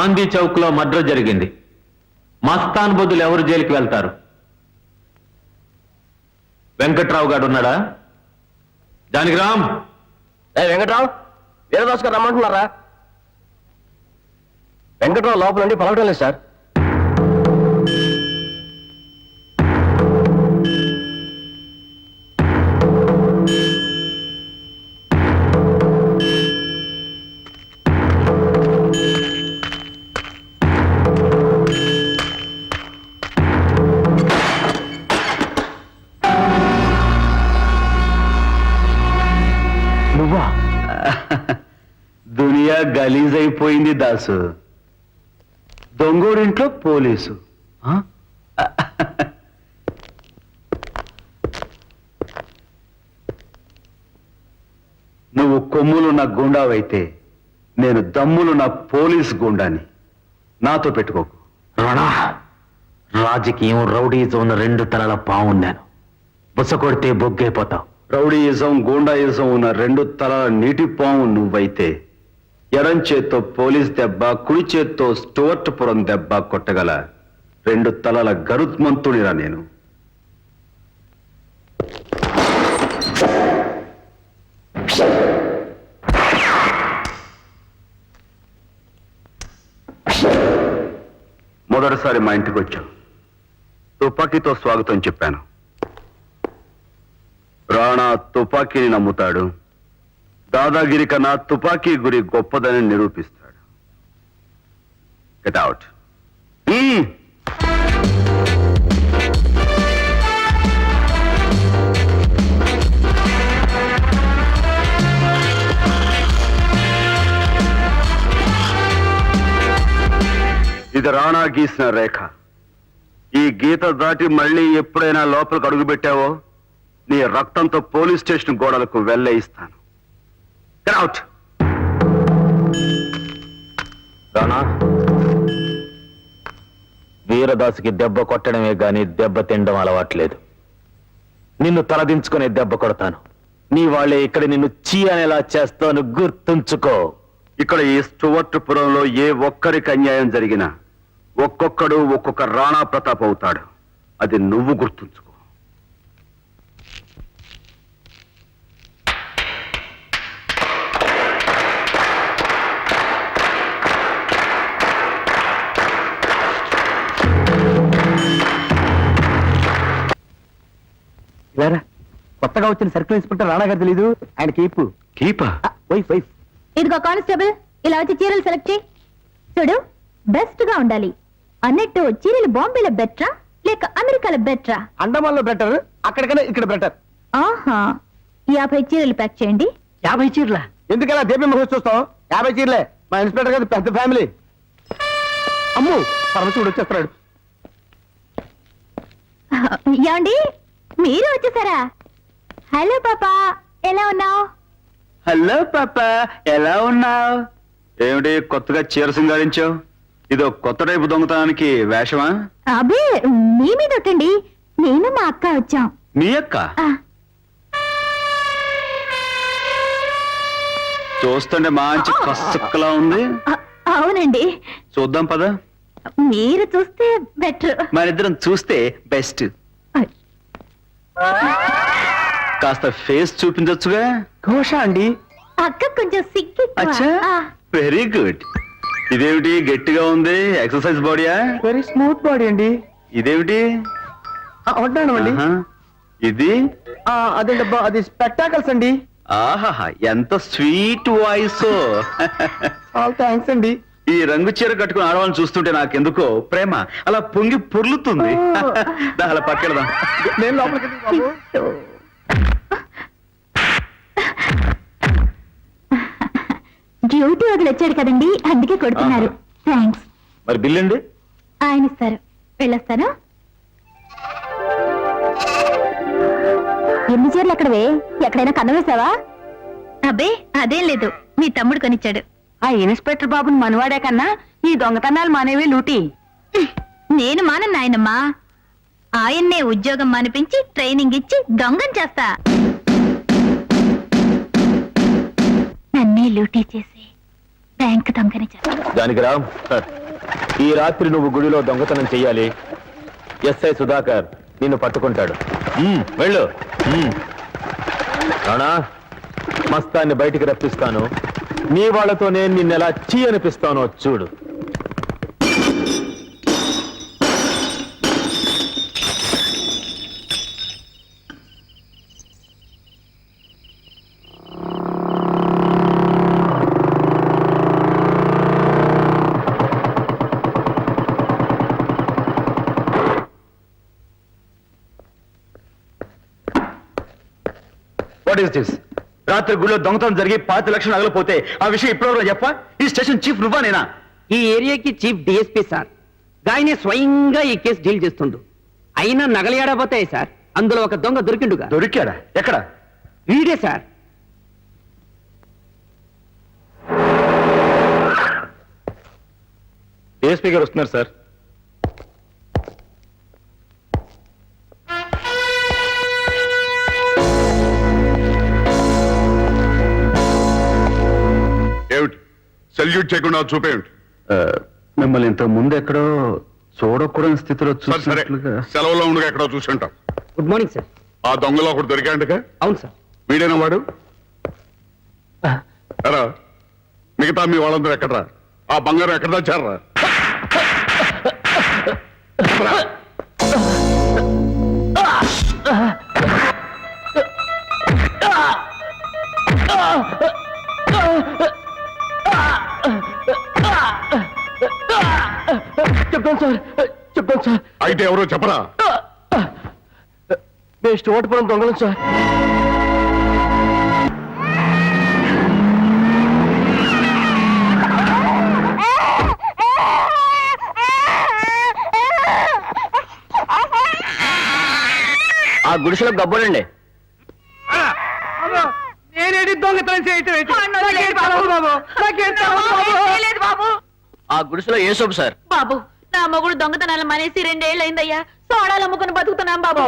గాంధీ చౌక్ లో మర్డర్ జరిగింది. మస్తాన్ బదులు ఎవరు జైలుకి వెళ్తారు? వెంకట్రావు గారు ఉన్నాడా? జానకిరామ్, వెంకట్రావు, వీరదాస్ గారు రమ్మంటున్నారా? వెంకట్రావు లోపల నుండి పలకడం లేదు సార్. దునియా గలీజ్ అయిపోయింది దాసు. దొంగోడింట్లో పోలీసు. నువ్వు కొమ్ములున్న గుండావైతే నేను దమ్ములున్న పోలీస్ గుండాని. నాతో పెట్టుకోకు. రాణా, రాజకీయం రౌడీజం ఉన్న 2 తలల పావును నేను. బుస కొడితే బొగ్గైపోతావు. రౌడీయిజం గూండాయిజం ఉన్న 2 తలల నీటి పాము నువ్వైతే ఎడం చేత్తో పోలీస్ దెబ్బ, కుడి చేత్తో స్టువర్ట్పురం దెబ్బ కొట్టగల 2 తలల గరుత్మంతునిరా నేను. మొదటిసారి మా ఇంటికి వచ్చావు. తుపాకీతో స్వాగతం చెప్పాను. రాణా తుపాకీని నమ్ముతాడు. దాదాగిరి కన్నా తుపాకీ గురి గొప్పదని నిరూపిస్తాడు. Get out. ఇది రాణా గీసిన రేఖ. ఈ గీత దాటి మళ్ళీ ఎప్పుడైనా లోపలికి అడుగు పెట్టావో నీ రక్తంతో పోలీస్ స్టేషన్ గోడలకు వెళ్ళేయిస్తాను. Get out! రాణా, వీరదాసుకి దెబ్బ కొట్టడమే గాని దెబ్బ తినడం అలవాట్లేదు. నిన్ను తలదించుకునే దెబ్బ కొడతాను. నీ వాళ్ళే ఇక్కడ నిన్ను చీ అనేలా చేస్తాను, గుర్తుంచుకో. ఇక్కడ ఈ స్టువర్ట్పురంలో ఏ ఒక్కరికి అన్యాయం జరిగినా ఒక్కొక్కడు ఒక్కొక్క రాణా ప్రతాప్ అవుతాడు. అది నువ్వు గుర్తుంచుకో. కొత్తగా వచ్చిన సర్కిల్ ఇన్స్పెక్టర్ రాణా గారు తెలీదు. ఆయన కీపు. కీపా? వైఫ్. ఇదిగో కానిస్టేబుల్, ఇలా వచ్చి చీరలు సెలెక్ట్ చేయి. చూడు, బెస్ట్ గా ఉండాలి అన్నట్టు. చీరలు బాంబేలో బెటరా లేక అమెరికాలో బెటరా? అండమాన్లో బెటర్, అక్కడికనే ఇక్కడ బెటర్. ఆహా, 50 చీరలు ప్యాక్ చేయండి. 50 చీరల? ఎందుకలా దేపి ముఖం చూస్తాం? 50 చీరలే. మా ఇన్స్పెక్టర్ గారు పెద్ద ఫ్యామిలీ. అమ్ము, పరమశివుడు వచ్చేస్తున్నాడు. ఏమండి, మీరు వచ్చేసారా? హలో పాపా, ఎలా ఉన్నావు? హలో పాప, ఎలా ఉన్నావు? ఏమిటి కొత్తగా చీర సింగారించావు? ఇదో కొత్త టైపు దొంగతనానికి వేషమా? అబే, మీ మీద ఒట్టండి. నేను మా అక్క వచ్చాం. మీ అక్క? చూస్తుంటే మంచి కసక్కలా ఉంది. అవునండి. చూద్దాం పద. మీరు చూస్తే బెటర్. మరిద్దరం చూస్తే బెస్ట్. కాస్త ఫేస్ చూపించొచ్చుగా. ఘోష అండి. అక్క కొంచెం సిగ్గు. అచ్చా, వెరీ గుడ్. ఇదేమిటి గట్టిగా ఉంది? ఎక్సర్సైజ్ బాడీయా? వెరీ స్మూత్ బాడీ అండి. ఇదేమిటి? ఉంటాను అండి. ఇది అదేంటబ్బా, అది స్పెక్టాకల్స్ అండి. ఆహాహా, ఎంత స్వీట్ వాయిస్. ఆల్ థ్యాంక్స్ అండి. ఈ రంగు చీర కట్టుకుని ఆడవాళ్ళని చూస్తుంటే నాకెందుకో ప్రేమ అలా పొంగి పొర్లుతుంది. అలా పక్కెడదాం. నేను లోపలికి. డ్యూటీ వదిలి వచ్చాడు కదండి, అందుకే కొడుతున్నారు. థ్యాంక్స్. మరి బిల్ అండి? ఆయన ఇస్తారు. వెళ్ళొస్తాను. ఎన్ని చీరలు ఎక్కడవే? ఎక్కడైనా కన్నం వేసావా? అబ్బే, అదేం లేదు, మీ తమ్ముడు కొనిచ్చాడు. ఆ ఇన్స్పెక్టర్ బాబుని మనవాడే కన్నా ఈ దొంగతనాలు మానేవే లూటి. నేను మానను నాయనమ్మా. ఆయన్నే ఉద్యోగం మానిపించి ట్రైనింగ్ ఇచ్చి దొంగం చేస్తా. నన్నే లూటీ చేసి బ్యాంక్ దొంగని చేస్తాను. దానికి రామ్, ఈ రాత్రి నువ్వు గుడిలో దొంగతనం చెయ్యాలి. ఎస్ఐ సుధాకర్ నిన్ను పట్టుకుంటాడు. వెళ్ళు. రాణా, మస్తాన్ని బయటికి రప్పిస్తాను. నీ వాళ్ళతోనే నిన్నెలా చీ అనిపిస్తానో చూడు. What is this? రాత్రి గుడిలో దొంగతనం జరిగి 5 లక్షలు నగలిపోతే ఆ విషయం ఇప్పటివరకు చెప్పా? ఈ స్టేషన్ చీఫ్ నువ్వా నేనా? ఈ ఏరియాకి చీఫ్ డిఎస్పీ సార్. గాయనే స్వయంగా ఈ కేసు డీల్ చేస్తుండు. అయినా నగలు ఏడబోతాయి సార్. అందులో ఒక దొంగ దొరికిండుగా. దొరికాడా? ఎక్కడ? వీడే సార్. ఏఎస్పీ గారు వస్తున్నారు సార్. ఏమిటి సెల్యూట్ చేయకుండా చూపేమిటి? మిమ్మల్ని ఇంత ముందు ఎక్కడో చూడకూడని స్థితిలో సరే సరే, చూసినట్లుగా. సెలవులో ఉండగా ఎక్కడో చూసుంటాం. Good morning sir. ఆ దొంగలో ఒకటి దొరికాండుగా. అవును సార్. వీడైనా వాడు? ఎరా, మిగతా మీ వాళ్ళందరూ ఎక్కడరా? ఆ బంగారం ఎక్కడ దాచారా? చెప్పాను సార్. అయితే ఎవరో చెప్పరా? మేము స్టోటపురం దొంగలం సార్. ఆ గుడిసెలో గబ్బోలండి. నేనేది దొంగతనం చేయటం బాబు ఆ గుడిసెలో ఏ సోపు సార్? బాబు, నా మొగుడు దొంగతనాలు మానేసి 2 ఏళ్ళు అయిందయ్యా. సోడాలు అమ్ముకుని బతుకుతున్నాం బాబు.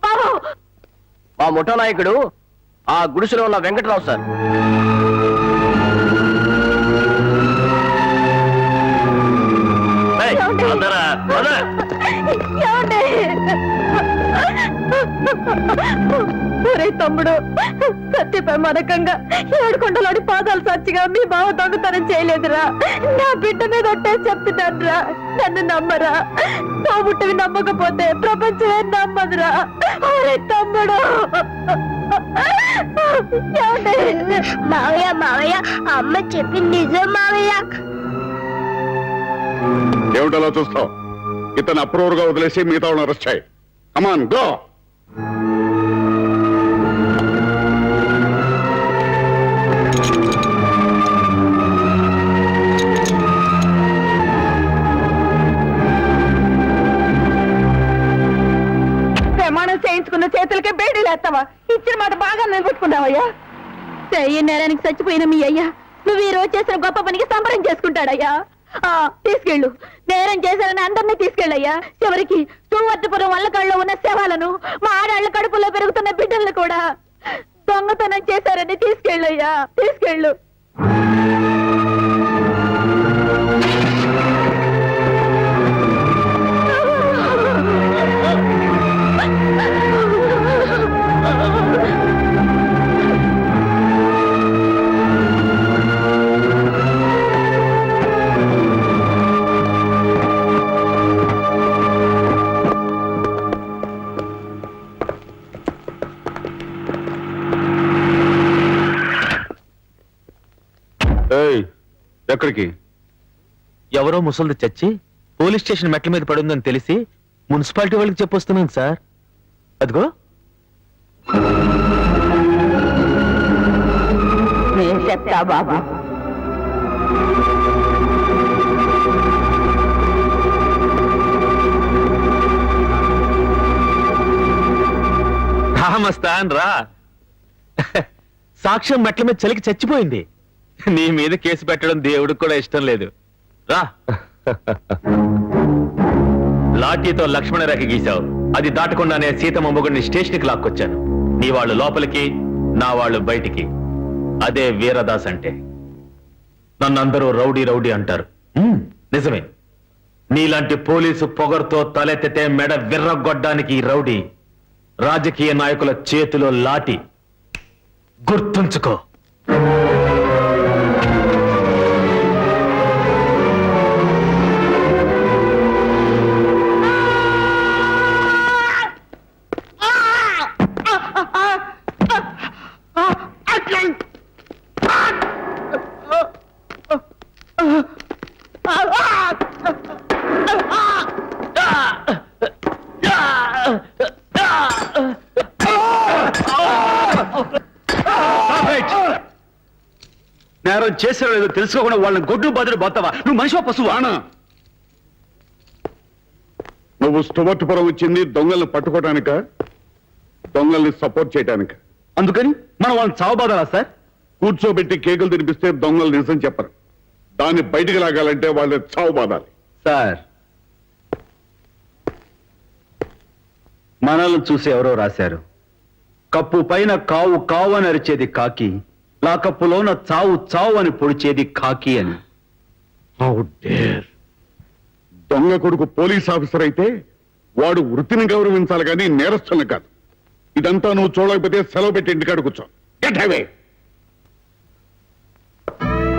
బాబు, మా ముఠా నాయకుడు ఆ గుడిసెలో ఉన్న వెంకటరావు సార్. ఒరే తమ్ముడు, సత్య ప్రమాదకంగా 7 కొండలోని పాదాలు సచ్చిగా మీ బావ దొంగతనం చేయలేదురా. నా బిడ్డ మీద ఒట్టేసి చెప్తున్నానురా. నన్ను నమ్మరా. తోబుట్టువి నమ్మకపోతే ప్రపంచమే నమ్మదురా. ఒరే తమ్ముడు. మావయ్య మావయ్య, అమ్మ చెప్పింది నిజం మావయ్య. ఏమిటలా చూస్తావు? ఇతను అప్రూవర్ గా వదిలేసి మిగతా వాళ్ళని అరెస్ట్ చేయి. Come on go. ప్రమాణం చేయించుకున్న చేతులకే బేడీలేస్తావా? ఇచ్చిన మాట బాగా నిలబెట్టుకున్నావయ్యా. చెయ్యి నేరానికి చచ్చిపోయిన మీ అయ్యా నువ్వు ఈ రోజు చేసిన గొప్ప పనికి సంబరం చేసుకుంటాడయ్యా. తీసుకెళ్ళు. నేరం చేశారని అందరినీ తీసుకెళ్ళయ్యా. చివరికి సువర్ణపురం వల్లకాళ్ళలో ఉన్న శవాలను, మా ఆడాళ్ల కడుపులో పెరుగుతున్న బిడ్డలను కూడా దొంగతనం చేశారని తీసుకెళ్ళయ్యా. తీసుకెళ్ళు. ఎక్కడికి? ఎవరో ముసలిది చచ్చి పోలీస్ స్టేషన్ మెట్ల మీద పడుందని తెలిసి మున్సిపాలిటీ వాళ్ళకి చెప్పొస్తున్నాను సార్. అదిగో నేను చెప్తా బాబు. రామస్తాన్ రా. సాక్ష్యం మెట్ల మీద చలికి చచ్చిపోయింది. నీ మీద కేసు పెట్టడం దేవుడికి కూడా ఇష్టం లేదు. రా. లాఠీతో లక్ష్మణ రేఖ గీశావు. అది దాటకుండానే సీతమ్మ మొగుడిని స్టేషన్కి లాక్కొచ్చాను. నీ వాళ్ళు లోపలికి, నా వాళ్ళు బయటికి. అదే వీరదాస్ అంటే. నన్ను అందరూ రౌడీ రౌడీ అంటారు నిజమే. నీలాంటి పోలీసు పొగరుతో తలెత్తితే మెడ విర్రగొడ్డానికి ఈ రౌడీ రాజకీయ నాయకుల చేతిలో లాఠీ. గుర్తుంచుకో. నేరం చేసారో లేదో తెలుసుకోకుండా వాళ్ళని గొడ్డు బాధలు పోతావా? నువ్వు మనిషి పశువు వానా నువ్వు స్టువర్ట్పురం వచ్చింది దొంగల్ని పట్టుకోవటానిక, దొంగల్ని సపోర్ట్ చేయటానిక? అందుకని మనం వాళ్ళని చావబాదాలా సార్? కూర్చోబెట్టి కేకులు తినిపిస్తే దొంగలు నిజం చెప్పరు. దాన్ని బయటికి లాగాలంటే వాళ్ళని చావు బాదాలి. సార్, మనల్ని చూసి ఎవరో రాశారు, కప్పు పైన కావు కావు అని అరిచేది కాకి, లాకప్పులోన చావు చావు అని పొడిచేది కాకి అని. దొంగ కొడుకు పోలీస్ ఆఫీసర్ అయితే వాడు వృత్తిని గౌరవించాలి కానీ నేరస్తుల్ని కాదు. ఇదంతా నువ్వు చూడకపోతే సెలవు పెట్టి ఇంటికాడ కూర్చో. Get away.